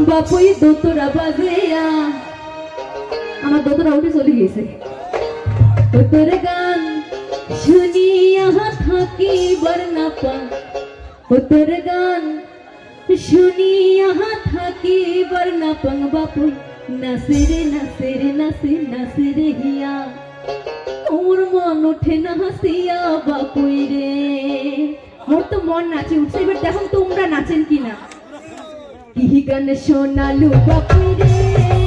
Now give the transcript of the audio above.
বাপুই দোতরা বাজেয়া আমার দোতরা উঠে চলে গেছে তোর গান শুনিয়া থাকি বর্ণা পা তোর গান শুনিয়া থাকি বর্ণা পং বাপুই নাসিরে নাসিরে নাসি নাসিরে হিয়া ওর মন ওঠে না হাসিয়া বাপুই রে মোর তো মন নাচে উঠছে এবার দেখুন তোমরা নাচেন কিনা কি গান শোনালু বাপুই রে